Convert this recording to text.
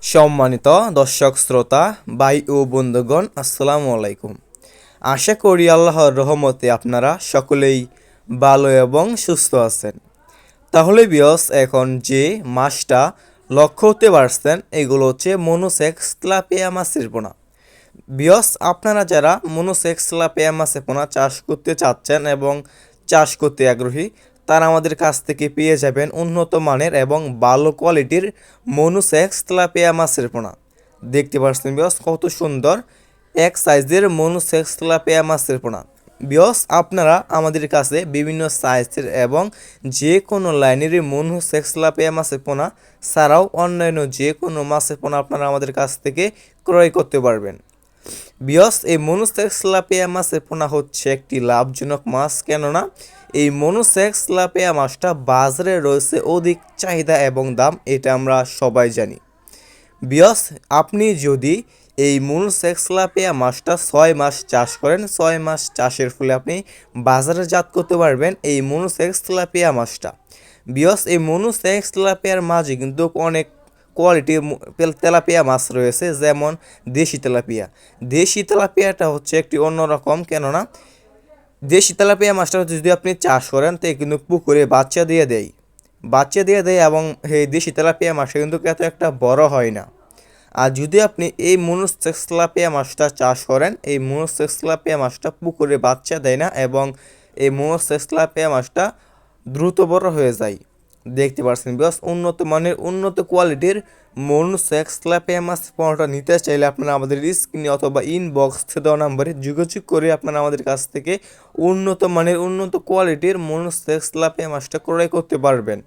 সম্মানিত দর্শক শ্রোতা ভাই ও বন্ধুগণ, আসসালামু আলাইকুম। আশা করি আল্লাহর রহমতে আপনারা সকলেই ভালো এবং সুস্থ আছেন। তাহলে বিয়স, এখন যে মাছটা লক্ষ্য হতে পারছেন এগুলো হচ্ছে মনোসেক্স তেলাপিয়া মাছের পোনা। বিয়স, আপনারা যারা মনোসেক্স তেলাপিয়া মাছের পোনা চাষ করতে চাচ্ছেন এবং চাষ করতে আগ্রহী, তারা আমাদের কাছ থেকে পেয়ে যাবেন উন্নত মানের এবং ভালো কোয়ালিটির মনোসেক্স তেলাপিয়া মাছের পোনা। দেখতে পাচ্ছেন বিয়স, কত সুন্দর এক সাইজের মনোসেক্স তেলাপিয়া মাছের পোনা। বিয়স, আপনারা আমাদের কাছে বিভিন্ন সাইজের এবং যে কোনো লাইনের মনোসেক্স তেলাপিয়া মাছের পোনা ছাড়াও অন্যান্য যে কোনো মাছের পোনা আপনারা আমাদের কাছ থেকে ক্রয় করতে পারবেন। বিয়স, এই মনোসেক্স তেলাপিয়া মাছের পোনা হচ্ছে একটি লাভজনক মাছ, কেননা এই মনোসেক্স তেলাপিয়া মাছটা বাজারে রয়েছে অধিক চাহিদা এবং দাম, এটা আমরা সবাই জানি। বিয়স, আপনি যদি এই মনোসেক্স তেলাপিয়া মাছটা 6 মাস চাষ করেন, 6 মাস চাষের ফলে আপনি বাজারজাত করতে পারবেন এই মনোসেক্স তেলাপিয়া মাছটা। বিয়স, এই মনোসেক্স তেলাপিয়ার মাঝে কিন্তু অনেক কোয়ালিটির তেলাপিয়া মাছ রয়েছে, যেমন দেশি তেলাপিয়া। দেশি তেলাপিয়াটা হচ্ছে একটি অন্যরকম, কেননা দেশি তেলাপিয়া মাছটা যদি আপনি চাষ করেন তো কিন্তু পুকুরে বাচ্চা দিয়ে দেয় এবং এই দেশি তেলাপিয়া মাছটা কিন্তু এত একটা বড় হয় না। আর যদি আপনি এই মনোসেক্স তেলাপিয়া মাছটা চাষ করেন, এই মনোসেক্স তেলাপিয়া মাছটা পুকুরে বাচ্চা দেয় না এবং এই মনোসেক্স তেলাপিয়া মাছটা দ্রুত বড় হয়ে যায়। দেখতে পাচ্ছেন বিকজ উন্নত মানের উন্নত কোয়ালিটির মনোসেক্স তেলাপিয়া মাছ পণ্যটা নিতে চাইলে আপনারা আমাদের স্ক্রিনে অথবা ইনবক্সে দেওয়া নাম্বারে যোগাযোগ করে আপনারা আমাদের কাছ থেকে উন্নত মানের উন্নত কোয়ালিটির মনোসেক্স তেলাপিয়া মাছটা ক্রয় করতে পারবেন।